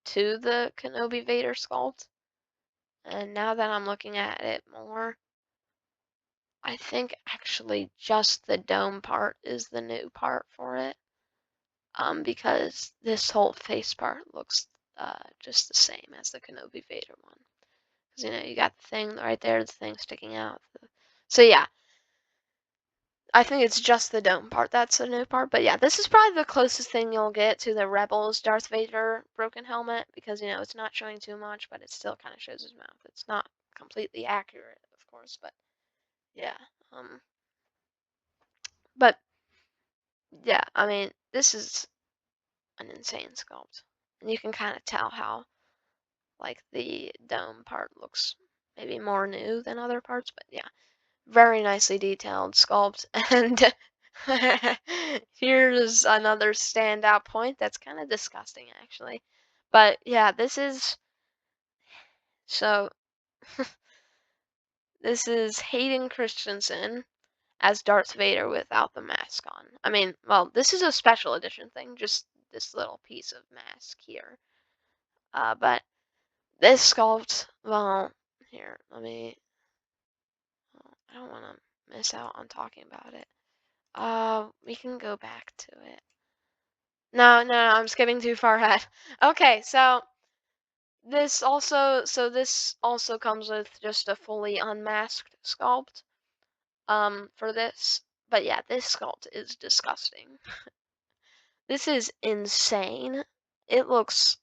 to the Kenobi Vader sculpt. And now that I'm looking at it more, I think actually just the dome part is the new part for it. Because this whole face part looks just the same as the Kenobi Vader one. Because you got the thing right there, the thing sticking out. So yeah, I think it's just the dome part that's the new part. But yeah, this is probably the closest thing you'll get to the Rebels Darth Vader broken helmet, because it's not showing too much, but it still kind of shows his mouth. It's not completely accurate, of course, but yeah. But yeah, I mean, this is an insane sculpt, and you can kind of tell how like the dome part looks maybe more new than other parts, but yeah, very nicely detailed sculpt. And here's another standout point that's kind of disgusting actually. But yeah, so this is Hayden Christensen as Darth Vader without the mask on. I mean, well, this is a special edition thing, just this little piece of mask here. But this sculpt, well, here, I don't want to miss out on talking about it. We can go back to it. No, no, no, I'm skipping too far ahead. Okay, so this also comes with just a fully unmasked sculpt, for this. But yeah, this sculpt is disgusting. This is insane. It looks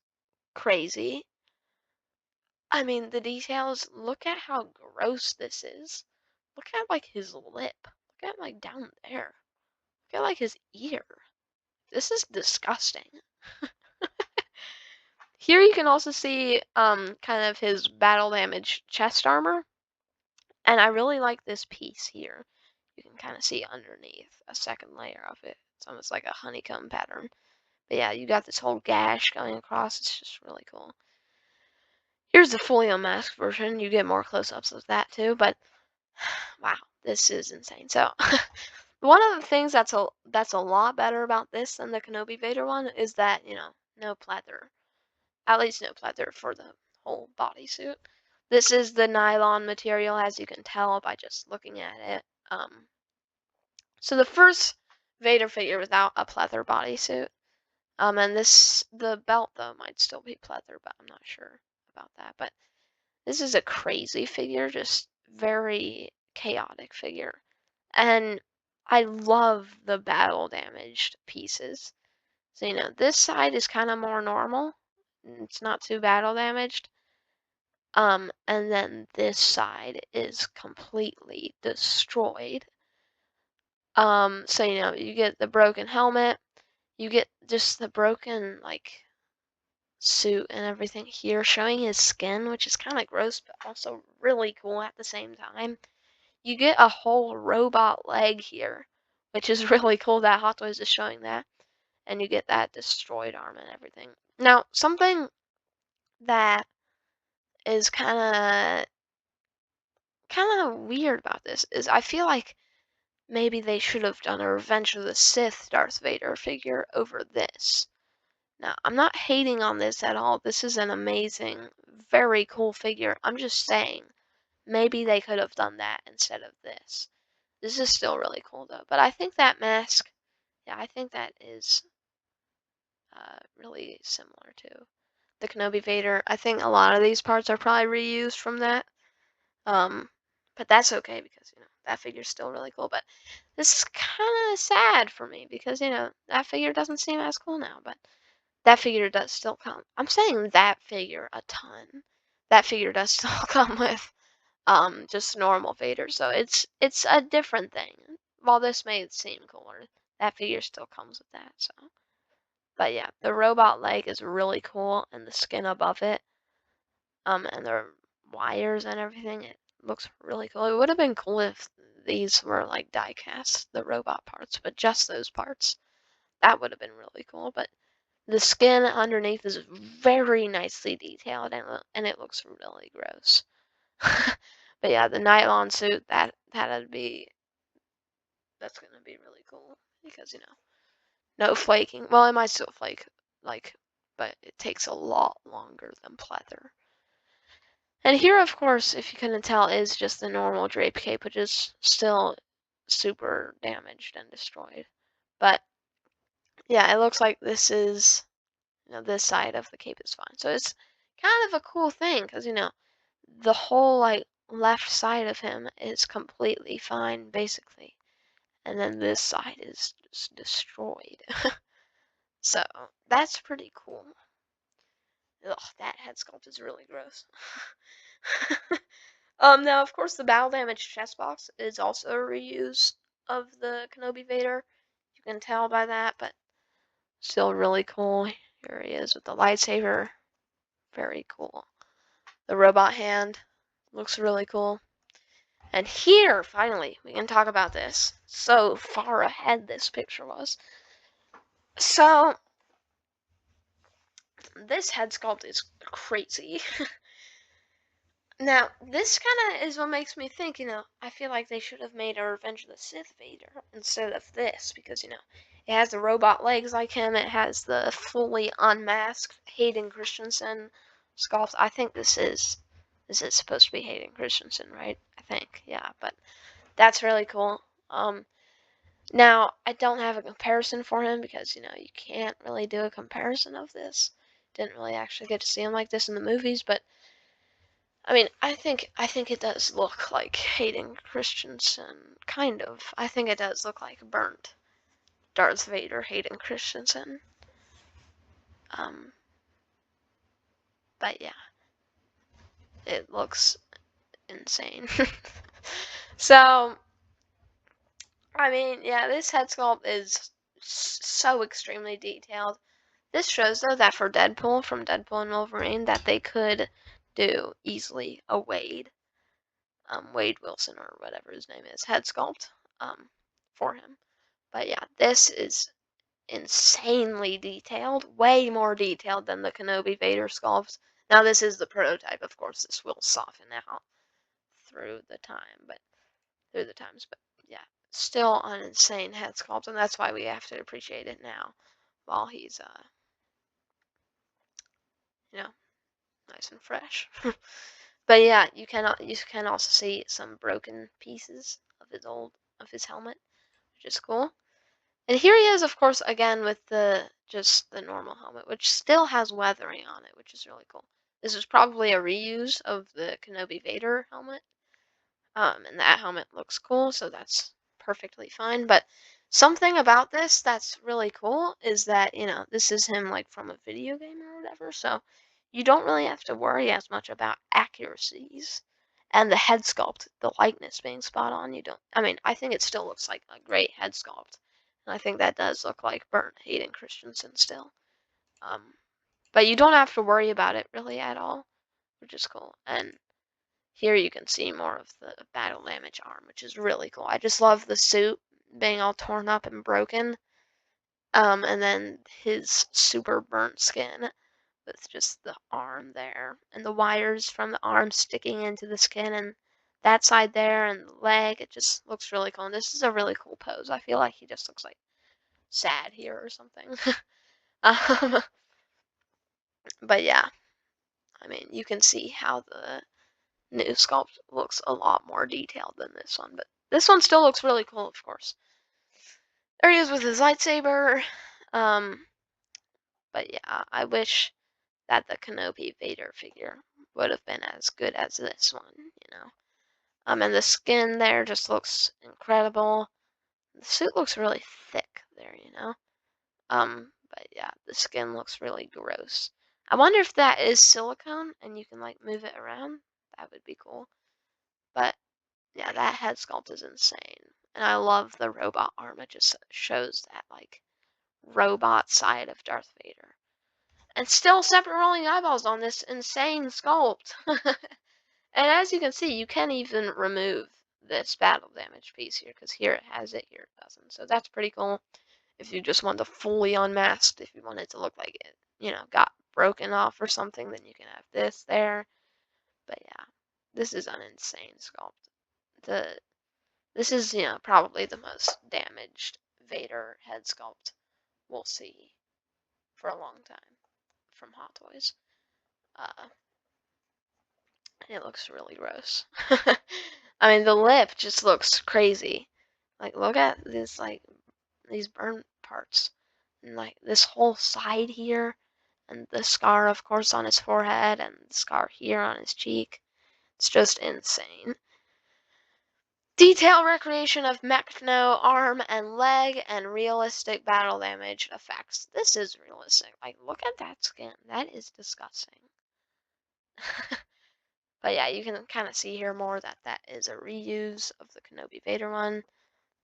crazy. I mean, the details, look at how gross this is. Look at like his lip. Look at like down there. Look at like his ear. This is disgusting. Here you can also see kind of his battle damage chest armor. And I really like this piece here. You can kind of see underneath a second layer of it. It's almost like a honeycomb pattern. But yeah, you got this whole gash going across. It's just really cool. Here's the fully unmasked version. You get more close-ups of that too, but wow, this is insane. So one of the things that's a lot better about this than the Kenobi Vader one is that, no pleather. At least no pleather for the whole bodysuit. This is the nylon material, as you can tell by just looking at it. So the first Vader figure without a pleather bodysuit. And the belt though might still be pleather, but I'm not sure about that. But this is a crazy figure, just very chaotic figure. And I love the battle damaged pieces. So, this side is kind of more normal. It's not too battle damaged. And then this side is completely destroyed. So, you get the broken helmet, you get just the broken, like, suit and everything here, showing his skin, which is kind of gross, but also really cool at the same time. You get a whole robot leg here, which is really cool that Hot Toys is showing that. And you get that destroyed arm and everything. Now, something that is kind of weird about this is I feel like maybe they should have done a Revenge of the Sith Darth Vader figure over this. Now, I'm not hating on this at all. This is an amazing, very cool figure. I'm just saying, maybe they could have done that instead of this. This is still really cool though. But I think that mask, yeah, I think that is really similar to the Kenobi Vader. I think a lot of these parts are probably reused from that. But that's okay because that figure's still really cool. But this is kind of sad for me because that figure doesn't seem as cool now. But that figure does still come. I'm saying that figure a ton. That figure does still come with just normal Vader, so it's a different thing. While this may seem cooler, that figure still comes with that. So, but yeah, the robot leg is really cool, and the skin above it, and the wires and everything. It looks really cool. It would have been cool if these were like die cast, the robot parts, but just those parts. That would have been really cool. But the skin underneath is very nicely detailed, and it looks really gross. But yeah, the nylon suit, that's gonna be really cool because no flaking. Well, it might still flake, like, but it takes a lot longer than pleather. And here, of course, if you couldn't tell, is just the normal drape cape, which is still super damaged and destroyed. But yeah, it looks like this is, this side of the cape is fine. So it's kind of a cool thing because, the whole like left side of him is completely fine, basically. And then this side is just destroyed. So that's pretty cool. Ugh, that head sculpt is really gross. Now of course the battle damage chest box is also a reuse of the Kenobi Vader. You can tell by that, but still really cool. Here he is with the lightsaber. Very cool. The robot hand looks really cool. And here, finally, we can talk about this. So far ahead this picture was. So this head sculpt is crazy. Now, this kind of is what makes me think, I feel like they should have made a Revenge of the Sith Vader instead of this because, it has the robot legs like him. It has the fully unmasked Hayden Christensen sculpt. I think this is supposed to be Hayden Christensen, right? I think, yeah, but that's really cool. Now, I don't have a comparison for him because, you can't really do a comparison of this. Didn't really actually get to see him like this in the movies, but I mean, I think it does look like Hayden Christensen, kind of. I think it does look like burnt Darth Vader Hayden Christensen. But yeah, it looks insane. So, I mean, yeah, this head sculpt is so extremely detailed. This shows, though, that for Deadpool, from Deadpool and Wolverine, that they could do easily a Wade Wilson or whatever his name is, head sculpt for him. But yeah, this is insanely detailed, way more detailed than the Kenobi Vader sculpts. Now this is the prototype, of course. This will soften out through the times, but yeah, still an insane head sculpt, and that's why we have to appreciate it now, while he's nice and fresh. But yeah, you can also see some broken pieces of his helmet, which is cool. And here he is, of course, again with just the normal helmet, which still has weathering on it, which is really cool. This is probably a reuse of the Kenobi Vader helmet. And that helmet looks cool, so that's perfectly fine. But something about this that's really cool is that, this is him like from a video game or whatever, so you don't really have to worry as much about accuracies and the head sculpt, the likeness being spot on. I think it still looks like a great head sculpt. And I think that does look like burnt Hayden Christensen still. But you don't have to worry about it really at all, which is cool. And here you can see more of the battle damage arm, which is really cool. I just love the suit being all torn up and broken. And then his super burnt skin with just the arm there and the wires from the arm sticking into the skin and that side there and the leg. It just looks really cool. And this is a really cool pose. I feel like he just looks like sad here or something. um, but yeah, I mean, you can see how the new sculpt looks a lot more detailed than this one, but this one still looks really cool, of course. There he is with his lightsaber. But yeah, I wish that the Kenobi Vader figure would have been as good as this one. And the skin there just looks incredible. The suit looks really thick there. But yeah, the skin looks really gross. I wonder if that is silicone and you can like move it around. That would be cool. But yeah, that head sculpt is insane. And I love the robot arm. It just shows that like robot side of Darth Vader. And still separate rolling eyeballs on this insane sculpt. And as you can see, you can even remove this battle damage piece here, because here it has it, here it doesn't. So that's pretty cool. If you just want to fully unmasked, if you want it to look like it, got broken off or something, then you can have this there. But yeah, this is an insane sculpt. This is, probably the most damaged Vader head sculpt we'll see for a long time from Hot Toys. It looks really gross. I mean, the lip just looks crazy. Like, look at this, like, these burn parts. And, like, this whole side here. And the scar, of course, on his forehead. And the scar here on his cheek. It's just insane. Detail recreation of Mechno arm and leg and realistic battle damage effects. This is realistic. Like, look at that skin. That is disgusting. But yeah, you can kind of see here more that is a reuse of the Kenobi Vader one.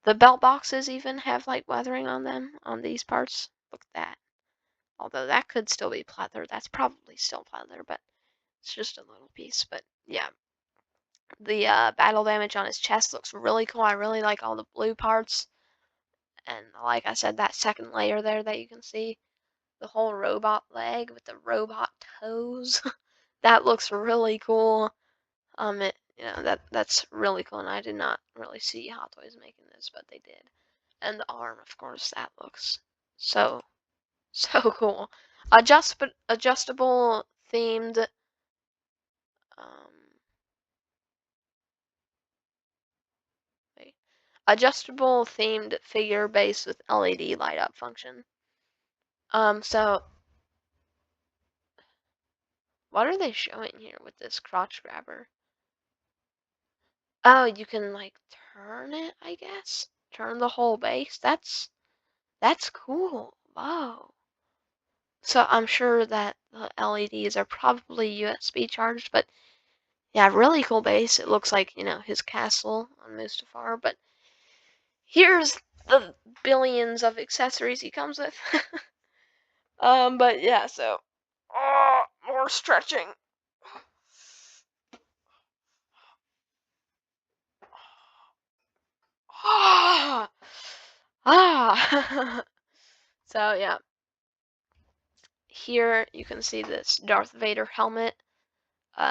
The belt boxes even have like weathering on them on these parts. Look at that. Although that could still be pleather. That's probably still pleather, but it's just a little piece. But yeah, the battle damage on his chest looks really cool. I really like all the blue parts. And like I said, that second layer there that you can see, the whole robot leg with the robot toes, that looks really cool. That's really cool, and I did not really see Hot Toys making this, but they did. And the arm, of course, that looks so cool. Adjustable themed wait, adjustable themed figure base with LED light up function. So what are they showing here with this crotch grabber? Oh, you can like turn it, I guess. Turn the whole base. That's cool. Wow. So I'm sure that the LEDs are probably USB charged, but yeah, really cool base. It looks like, his castle on Mustafar, but here's the billions of accessories he comes with. But yeah, so more stretching. So yeah, here you can see this Darth Vader helmet,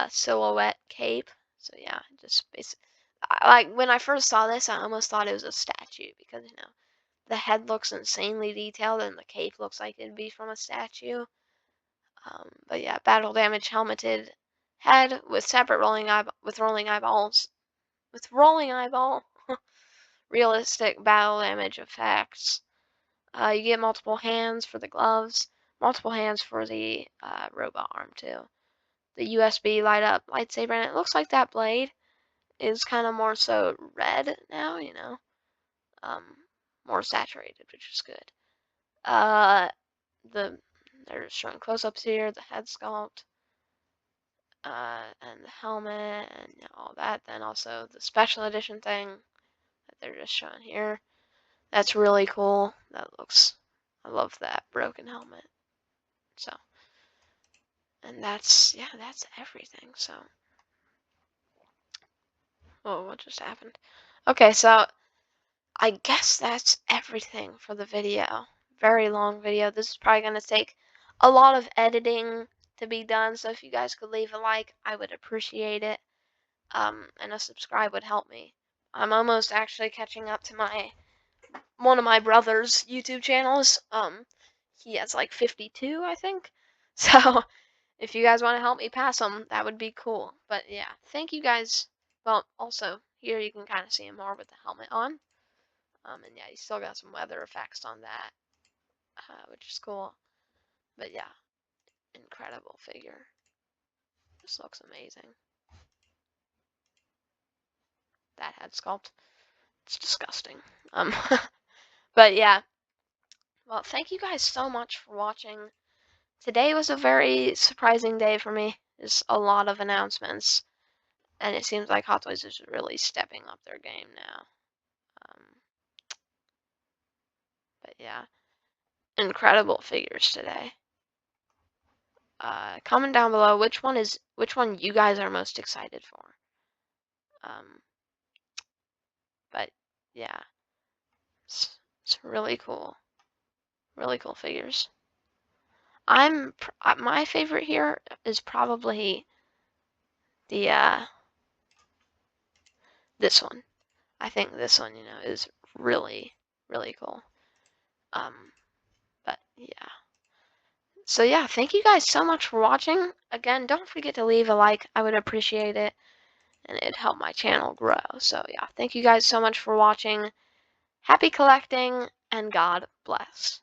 silhouette cape. So yeah, just basically, like when I first saw this, I almost thought it was a statue because the head looks insanely detailed and the cape looks like it'd be from a statue. But yeah, battle damage helmeted head with separate rolling eyeballs, realistic battle damage effects. You get multiple hands for the gloves, multiple hands for the robot arm too. The USB light up lightsaber, and it looks like that blade is kind of more so red now, more saturated, which is good. They're showing close-ups here, the head sculpt, and the helmet, and all that. Then also the special edition thing that they're just showing here. That's really cool. I love that broken helmet. So, and that's everything. So, oh, what just happened? Okay, so I guess that's everything for the video. Very long video. This is probably going to take a lot of editing to be done. So if you guys could leave a like, I would appreciate it. And a subscribe would help me. I'm almost actually catching up to one of my brother's YouTube channels. He has like 52, I think. So if you guys want to help me pass him, that would be cool. But yeah, thank you guys. Well, also here you can kind of see him more with the helmet on. And yeah, you still got some weather effects on that, which is cool. But yeah, incredible figure. This looks amazing. That head sculpt, it's disgusting. But yeah, well, thank you guys so much for watching. Today was a very surprising day for me. There's a lot of announcements, and it seems like Hot Toys is really stepping up their game now. But yeah, incredible figures today. comment down below which one you guys are most excited for. But yeah, it's really cool. Really cool figures. My favorite here is probably the this one. I think this one, is really, really cool. But yeah. So yeah, thank you guys so much for watching. Again, don't forget to leave a like. I would appreciate it, and it'd help my channel grow. So yeah, thank you guys so much for watching. Happy collecting, and God bless.